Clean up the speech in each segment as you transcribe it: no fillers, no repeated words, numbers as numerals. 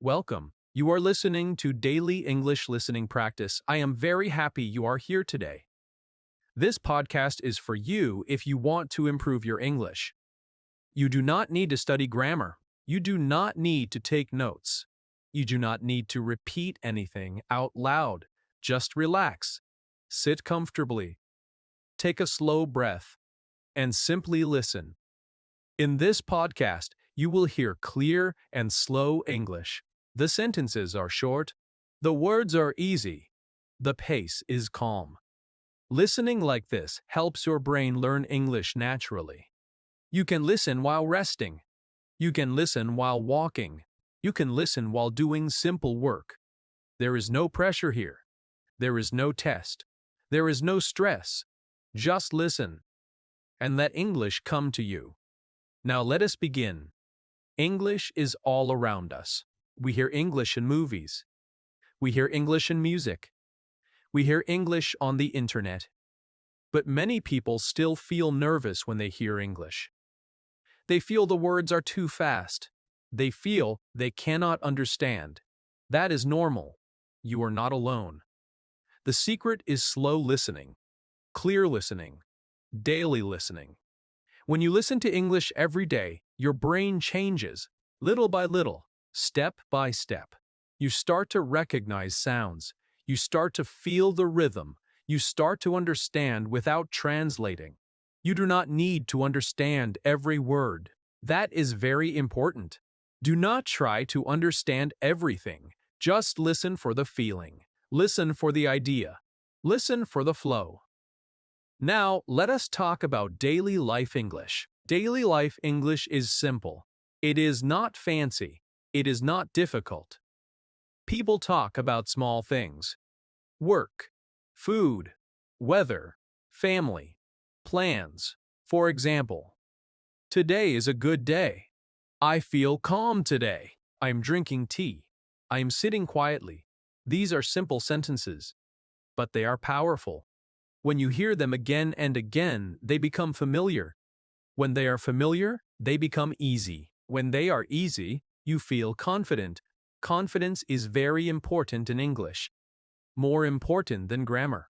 Welcome. You are listening to Daily English Listening Practice. I am very happy you are here today. This podcast is for you if you want to improve your English. You do not need to study grammar. You do not need to take notes. You do not need to repeat anything out loud. Just relax. Sit comfortably. Take a slow breath and simply listen. In this podcast, you will hear clear and slow English. The sentences are short. The words are easy. The pace is calm. Listening like this helps your brain learn English naturally. You can listen while resting. You can listen while walking. You can listen while doing simple work. There is no pressure here. There is no test. There is no stress. Just listen and let English come to you. Now let us begin. English is all around us. We hear English in movies. We hear English in music. We hear English on the internet. But many people still feel nervous when they hear English. They feel the words are too fast. They feel they cannot understand. That is normal. You are not alone. The secret is slow listening, clear listening, daily listening. When you listen to English every day, your brain changes, little by little, step by step. You start to recognize sounds. You start to feel the rhythm. You start to understand without translating. You do not need to understand every word. That is very important. Do not try to understand everything. Just listen for the feeling. Listen for the idea. Listen for the flow. Now, let us talk about daily life English. Daily life English is simple. It is not fancy. It is not difficult. People talk about small things. Work, food, weather, family, plans. For example, today is a good day. I feel calm today. I am drinking tea. I am sitting quietly. These are simple sentences, but they are powerful. When you hear them again and again, they become familiar. When they are familiar, they become easy. When they are easy, you feel confident. Confidence is very important in English. More important than grammar.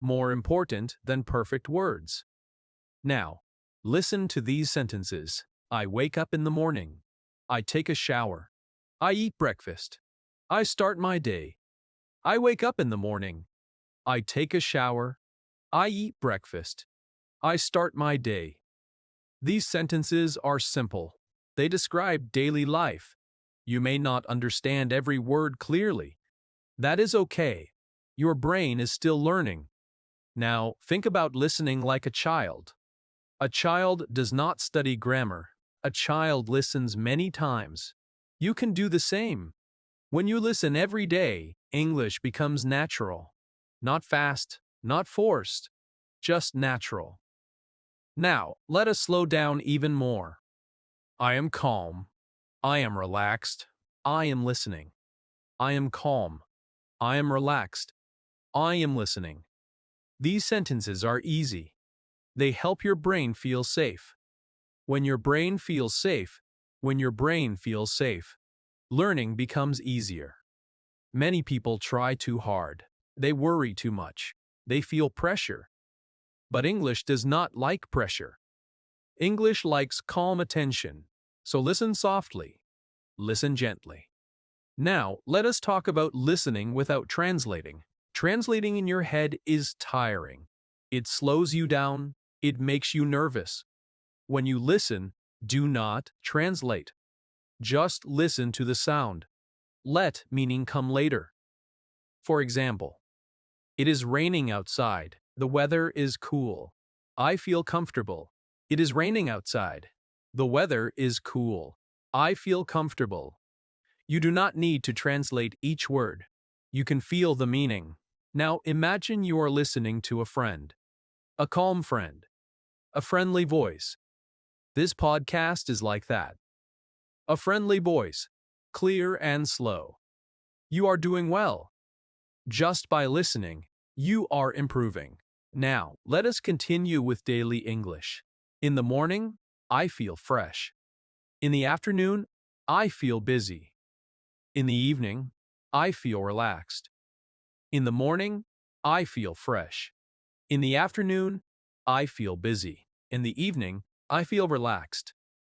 More important than perfect words. Now, listen to these sentences. I wake up in the morning. I take a shower. I eat breakfast. I start my day. I wake up in the morning. I take a shower. I eat breakfast. I start my day. These sentences are simple. They describe daily life. You may not understand every word clearly. That is okay. Your brain is still learning. Now, think about listening like a child. A child does not study grammar. A child listens many times. You can do the same. When you listen every day, English becomes natural. Not fast, not forced, just natural. Now, let us slow down even more. I am calm. I am relaxed. I am listening. I am calm. I am relaxed. I am listening. These sentences are easy. They help your brain feel safe. When your brain feels safe, learning becomes easier. Many people try too hard. They worry too much. They feel pressure. But English does not like pressure. English likes calm attention. So listen softly. Listen gently. Now, let us talk about listening without translating. Translating in your head is tiring. It slows you down. It makes you nervous. When you listen, do not translate. Just listen to the sound. Let meaning come later. For example, it is raining outside. The weather is cool. I feel comfortable. It is raining outside. The weather is cool. I feel comfortable. You do not need to translate each word. You can feel the meaning. Now imagine you are listening to a friend. A calm friend. A friendly voice. This podcast is like that. A friendly voice. Clear and slow. You are doing well. Just by listening, you are improving. Now, let us continue with daily English. In the morning, I feel fresh. In the afternoon, I feel busy. In the evening, I feel relaxed. In the morning, I feel fresh. In the afternoon, I feel busy. In the evening, I feel relaxed.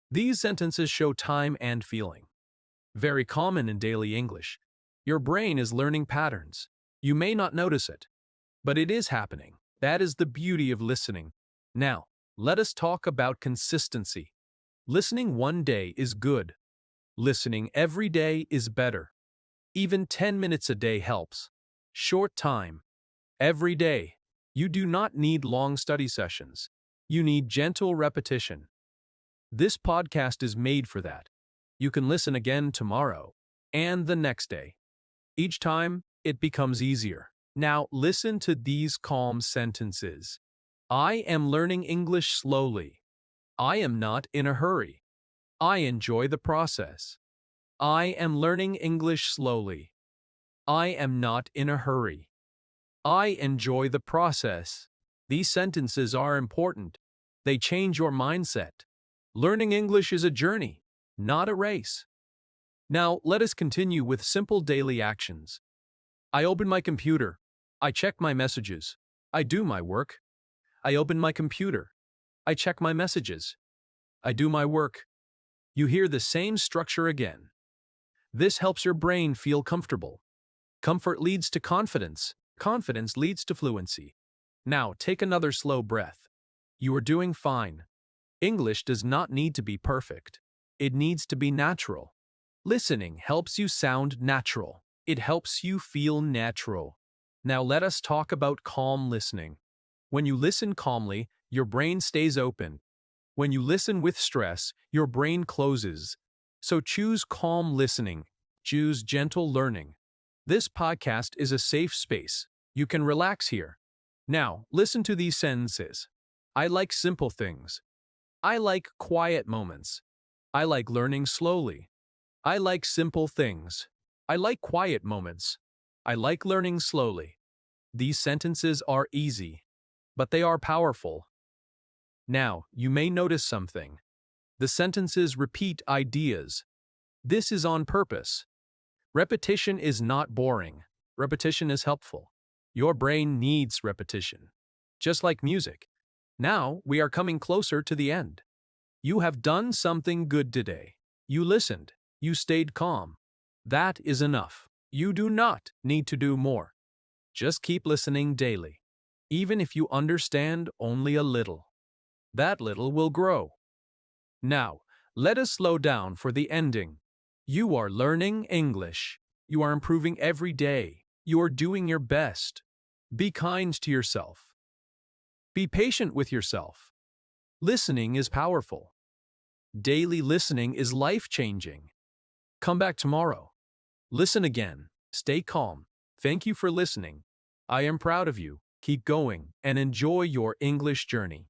These sentences show time and feeling. Very common in daily English. Your brain is learning patterns. You may not notice it, but it is happening. That is the beauty of listening. Now, let us talk about consistency. Listening one day is good. Listening every day is better. Even 10 minutes a day helps. Short time. Every day. You do not need long study sessions. You need gentle repetition. This podcast is made for that. You can listen again tomorrow and the next day. Each time, it becomes easier. Now, listen to these calm sentences. I am learning English slowly. I am not in a hurry. I enjoy the process. I am learning English slowly. I am not in a hurry. I enjoy the process. These sentences are important. They change your mindset. Learning English is a journey, not a race. Now, let us continue with simple daily actions. I open my computer. I check my messages. I do my work. I open my computer. I check my messages. I do my work. You hear the same structure again. This helps your brain feel comfortable. Comfort leads to confidence. Confidence leads to fluency. Now, take another slow breath. You are doing fine. English does not need to be perfect. It needs to be natural. Listening helps you sound natural. It helps you feel natural. Now let us talk about calm listening. When you listen calmly, your brain stays open. When you listen with stress, your brain closes. So choose calm listening. Choose gentle learning. This podcast is a safe space. You can relax here. Now, listen to these sentences. I like simple things. I like quiet moments. I like learning slowly. I like simple things. I like quiet moments. I like learning slowly. These sentences are easy, but they are powerful. Now, you may notice something. The sentences repeat ideas. This is on purpose. Repetition is not boring. Repetition is helpful. Your brain needs repetition. Just like music. Now, we are coming closer to the end. You have done something good today. You listened. You stayed calm. That is enough. You do not need to do more. Just keep listening daily. Even if you understand only a little. That little will grow. Now, let us slow down for the ending. You are learning English. You are improving every day. You are doing your best. Be kind to yourself. Be patient with yourself. Listening is powerful. Daily listening is life-changing. Come back tomorrow. Listen again. Stay calm. Thank you for listening. I am proud of you. Keep going and enjoy your English journey.